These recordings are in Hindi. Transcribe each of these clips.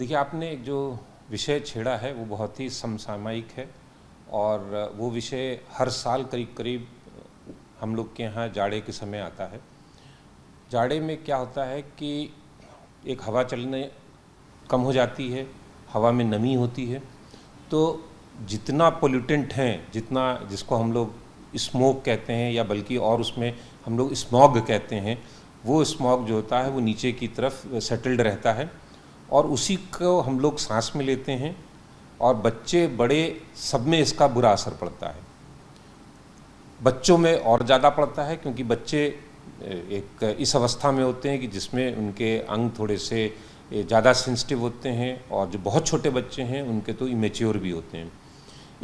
देखिए, आपने एक जो विषय छेड़ा है वो बहुत ही समसामयिक है और वो विषय हर साल करीब करीब हम लोग के यहाँ जाड़े के समय आता है। जाड़े में क्या होता है कि एक हवा चलने कम हो जाती है, हवा में नमी होती है, तो जितना पोल्यूटेंट हैं, जितना जिसको हम लोग स्मोक कहते हैं या बल्कि और उसमें हम लोग स्मॉग कहते हैं, वो स्मॉग जो होता है वो नीचे की तरफ सेटल्ड रहता है और उसी को हम लोग सांस में लेते हैं और बच्चे बड़े सब में इसका बुरा असर पड़ता है। बच्चों में और ज़्यादा पड़ता है क्योंकि बच्चे एक इस अवस्था में होते हैं कि जिसमें उनके अंग थोड़े से ज़्यादा सेंसिटिव होते हैं और जो बहुत छोटे बच्चे हैं उनके तो इमेच्योर भी होते हैं।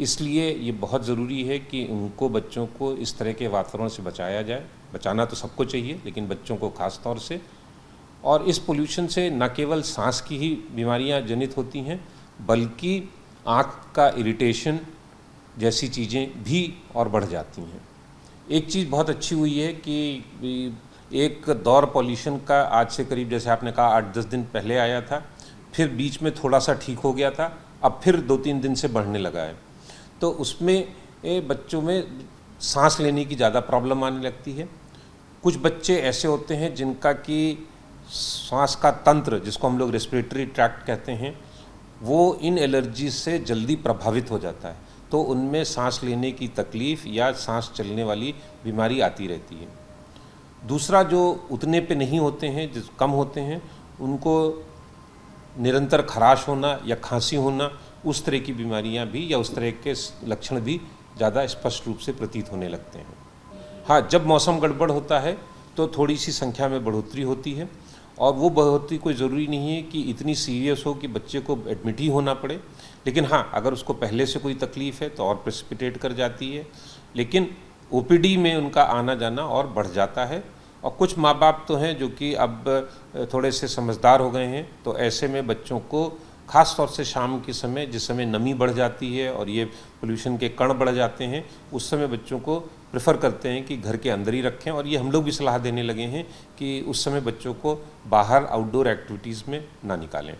इसलिए ये बहुत ज़रूरी है कि उनको बच्चों को इस तरह के वातावरण से बचाया जाए। बचाना तो सबको चाहिए लेकिन बच्चों को ख़ास तौर से। और इस पोल्यूशन से न केवल सांस की ही बीमारियां जनित होती हैं बल्कि आँख का इरिटेशन जैसी चीज़ें भी और बढ़ जाती हैं। एक चीज़ बहुत अच्छी हुई है कि एक दौर पॉल्यूशन का आज से करीब, जैसे आपने कहा, 8-10 दिन पहले आया था, फिर बीच में थोड़ा सा ठीक हो गया था, अब फिर 2-3 दिन से बढ़ने लगा है। तो उसमें बच्चों में सांस लेने की ज़्यादा प्रॉब्लम आने लगती है। कुछ बच्चे ऐसे होते हैं जिनका कि सांस का तंत्र, जिसको हम लोग रेस्पिरेटरी ट्रैक्ट कहते हैं, वो इन एलर्जी से जल्दी प्रभावित हो जाता है, तो उनमें सांस लेने की तकलीफ़ या सांस चलने वाली बीमारी आती रहती है। दूसरा, जो उतने पे नहीं होते हैं, जो कम होते हैं, उनको निरंतर खराश होना या खांसी होना, उस तरह की बीमारियां भी या उस तरह के लक्षण भी ज़्यादा स्पष्ट रूप से प्रतीत होने लगते हैं। हाँ, जब मौसम गड़बड़ होता है तो थोड़ी सी संख्या में बढ़ोतरी होती है और वो बढ़ोतरी कोई ज़रूरी नहीं है कि इतनी सीरियस हो कि बच्चे को एडमिट ही होना पड़े, लेकिन हाँ, अगर उसको पहले से कोई तकलीफ़ है तो और प्रेसिपिटेट कर जाती है, लेकिन ओपीडी में उनका आना जाना और बढ़ जाता है। और कुछ माँ बाप तो हैं जो कि अब थोड़े से समझदार हो गए हैं, तो ऐसे में बच्चों को ख़ास तौर से शाम के समय, जिस समय नमी बढ़ जाती है और ये पोल्यूशन के कण बढ़ जाते हैं, उस समय बच्चों को प्रेफर करते हैं कि घर के अंदर ही रखें। और ये हम लोग भी सलाह देने लगे हैं कि उस समय बच्चों को बाहर आउटडोर एक्टिविटीज़ में ना निकालें,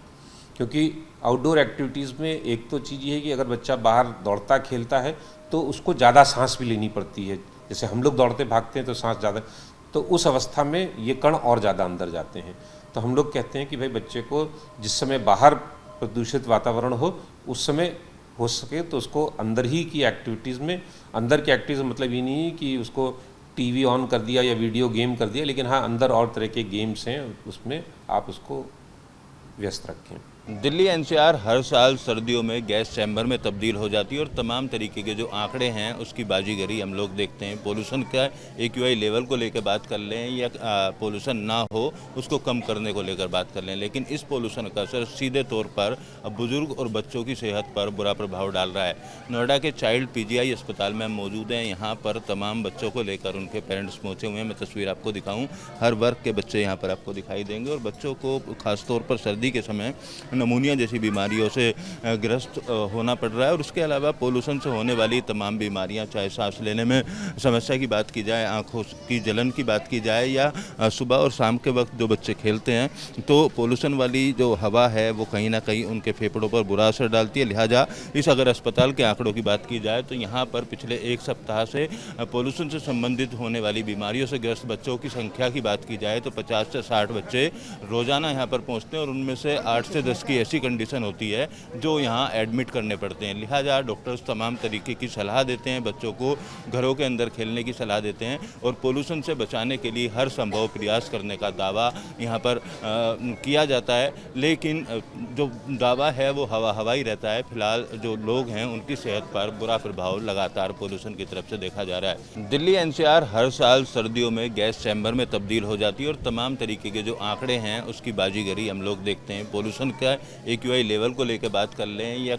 क्योंकि आउटडोर एक्टिविटीज़ में एक तो चीज़ ये है कि अगर बच्चा बाहर दौड़ता खेलता है तो उसको ज़्यादा सांस भी लेनी पड़ती है। जैसे हम लोग दौड़ते भागते हैं तो सांस ज़्यादा, तो उस अवस्था में ये कण और ज़्यादा अंदर जाते हैं। तो हम लोग कहते हैं कि भाई बच्चे को जिस समय बाहर प्रदूषित वातावरण हो, उस समय हो सके तो उसको अंदर ही की एक्टिविटीज़ में, अंदर की एक्टिविटीज़ मतलब ये नहीं है कि उसको टीवी ऑन कर दिया या वीडियो गेम कर दिया, लेकिन हाँ, अंदर और तरह के गेम्स हैं, उसमें आप उसको व्यस्त रखें। दिल्ली एनसीआर हर साल सर्दियों में गैस चैम्बर में तब्दील हो जाती है और तमाम तरीके के जो आंकड़े हैं उसकी बाजीगरी हम लोग देखते हैं। पोल्यूशन का एक्यूआई लेवल को लेकर बात कर लें या पोल्यूशन ना हो उसको कम करने को लेकर बात कर लें, लेकिन इस पोल्यूशन का असर सीधे तौर पर बुजुर्ग और बच्चों की सेहत पर बुरा प्रभाव डाल रहा है। नोएडा के चाइल्ड पीजीआई अस्पताल में हम मौजूद हैं। यहाँ पर तमाम बच्चों को लेकर उनके पेरेंट्स पहुँचे हुए हैं। मैं तस्वीर आपको दिखाऊँ, हर वर्ग के बच्चे यहाँ पर आपको दिखाई देंगे और बच्चों को खासतौर पर सर्दी के समय नमूनिया जैसी बीमारियों से ग्रस्त होना पड़ रहा है। और उसके अलावा पोल्यूशन से होने वाली तमाम बीमारियां, चाहे सांस लेने में समस्या की बात की जाए, आंखों की जलन की बात की जाए या सुबह और शाम के वक्त जो बच्चे खेलते हैं, तो पोल्यूशन वाली जो हवा है वो कहीं ना कहीं उनके फेफड़ों पर बुरा असर डालती है। लिहाजा इस अगर अस्पताल के आंकड़ों की बात की जाए तो यहाँ पर पिछले एक सप्ताह से पोल्यूशन से संबंधित होने वाली बीमारियों से ग्रस्त बच्चों की संख्या की बात की जाए तो 50 से 60 बच्चे रोजाना यहाँ पर पहुँचते हैं और उनमें से 8 से 10 की ऐसी कंडीशन होती है जो यहाँ एडमिट करने पड़ते हैं। लिहाजा डॉक्टर्स तमाम तरीके की सलाह देते हैं, बच्चों को घरों के अंदर खेलने की सलाह देते हैं और पोल्यूशन से बचाने के लिए हर संभव प्रयास करने का दावा यहाँ पर किया जाता है, लेकिन जो दावा है वो हवा ही रहता है। फिलहाल जो लोग हैं उनकी सेहत पर बुरा प्रभाव लगातार पोल्यूशन की तरफ से देखा जा रहा है। दिल्ली एनसीआर हर साल सर्दियों में गैस चैम्बर में तब्दील हो जाती है और तमाम तरीके के जो आंकड़े हैं उसकी बाजीगरी हम लोग देखते हैं। पोल्यूशन का एक्यूआई लेवल को लेकर बात कर लें या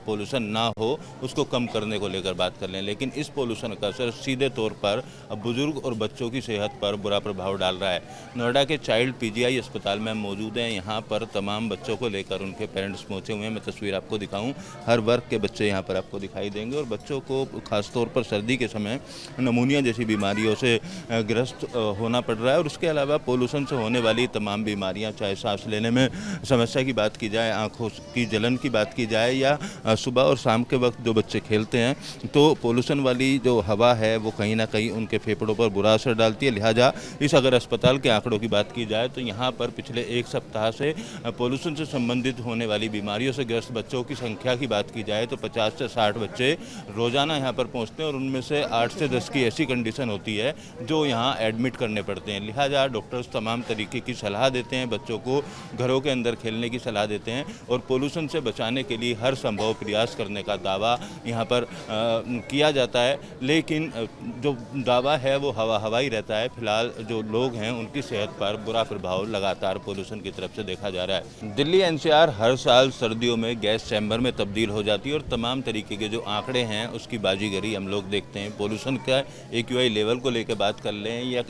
पोल्यूशन ना हो उसको कम करने को लेकर बात कर लें, लेकिन इस पोल्यूशन का असर सीधे तौर पर बुजुर्ग और बच्चों की सेहत पर बुरा प्रभाव डाल रहा है। नोएडा के चाइल्ड पीजीआई अस्पताल में हम मौजूद हैं। यहाँ पर तमाम बच्चों को लेकर उनके पेरेंट्स पहुँचे हुए हैं। मैं तस्वीर आपको दिखाऊँ, हर वर्ग के बच्चे यहाँ पर आपको दिखाई देंगे और बच्चों को खासतौर पर सर्दी के समय नमूनिया जैसी बीमारियों से ग्रस्त होना पड़ रहा है और उसके अलावा पोल्यूशन से होने वाली तमाम बीमारियाँ, चाहे सांस लेने में समस्या की बात बात की जाए, आँखों की जलन की बात की जाए या सुबह और शाम के वक्त जो बच्चे खेलते हैं तो पोल्यूशन वाली जो हवा है वो कहीं ना कहीं उनके फेफड़ों पर बुरा असर डालती है। लिहाजा इस अगर अस्पताल के आंकड़ों की बात की जाए तो यहाँ पर पिछले एक सप्ताह से पोल्यूशन से संबंधित होने वाली बीमारियों से ग्रस्त बच्चों की संख्या की बात की जाए तो 50 से 60 बच्चे रोज़ाना यहाँ पर पहुँचते हैं और उनमें से 8 से 10 की ऐसी कंडीशन होती है जो यहाँ एडमिट करने पड़ते हैं। लिहाजा डॉक्टर्स तमाम तरीके की सलाह देते हैं, बच्चों को घरों के अंदर खेलने की सलाह देते हैं और पोल्यूशन से बचाने के लिए हर संभव प्रयास करने का दावा यहाँ पर किया जाता है। लेकिन जो दावा है वो हवा ही रहता है। फिलहाल जो लोग हैं उनकी सेहत पर बुरा प्रभाव लगातार पोल्यूशन की तरफ से देखा जा रहा है। दिल्ली एनसीआर हर साल सर्दियों में गैस चैम्बर में तब्दील हो जाती है और तमाम तरीके के जो आंकड़े हैं उसकी बाजीगरी हम लोग देखते हैं। पोल्यूशन का AQI लेवल को लेकर बात कर लें या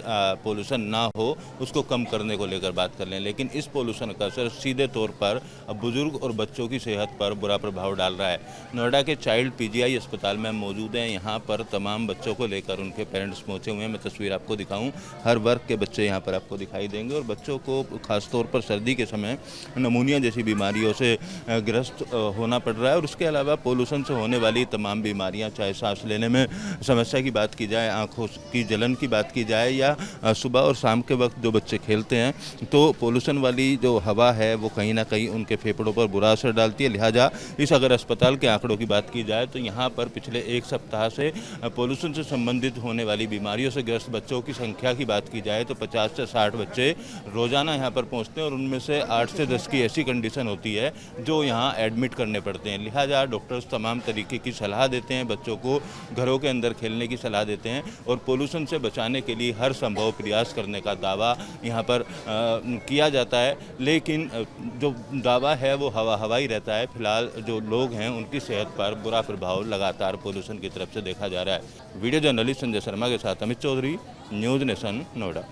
पोल्यूशन ना हो उसको कम करने को लेकर बात कर लें, लेकिन इस पोल्यूशन का असर सीधे तौर पर बुजुर्ग और बच्चों की सेहत पर बुरा प्रभाव डाल रहा है। नोएडा के चाइल्ड PGI अस्पताल में मौजूद हैं। यहाँ पर तमाम बच्चों को लेकर उनके पेरेंट्स पहुँचे हुए हैं। मैं तस्वीर आपको दिखाऊँ, हर वर्ग के बच्चे यहाँ पर आपको दिखाई देंगे और बच्चों को खासतौर पर सर्दी के समय नमूनिया जैसी बीमारियों से ग्रस्त होना पड़ रहा है और उसके अलावा पोल्यूशन से होने वाली तमाम बीमारियां, चाहे सांस लेने में समस्या की बात की जाए, आँखों की जलन की बात की जाए या सुबह और शाम के वक्त जो बच्चे खेलते हैं तो पोल्यूशन वाली जो हवा है वो कहीं ना कहीं उनके फेफड़ों पर बुरा असर डालती है। लिहाजा इस अगर अस्पताल के आंकड़ों की बात की जाए तो यहाँ पर पिछले एक सप्ताह से पोल्यूशन से संबंधित होने वाली बीमारियों से ग्रस्त बच्चों की संख्या की बात की जाए तो 50 से 60 बच्चे रोज़ाना यहाँ पर पहुँचते हैं और उनमें से 8 से 10 की ऐसी कंडीशन होती है जो यहाँ एडमिट करने पड़ते हैं। लिहाजा डॉक्टर्स तमाम तरीके की सलाह देते हैं, बच्चों को घरों के अंदर खेलने की सलाह देते हैं और पोल्यूशन से बचाने के लिए हर संभव प्रयास करने का दावा यहाँ पर किया जाता है। लेकिन जो दावा है वो हवा ही रहता है। फिलहाल जो लोग हैं उनकी सेहत पर बुरा प्रभाव लगातार पोल्यूशन की तरफ से देखा जा रहा है। वीडियो जर्नलिस्ट संजय शर्मा के साथ अमित चौधरी, न्यूज़ नेशन, नोएडा।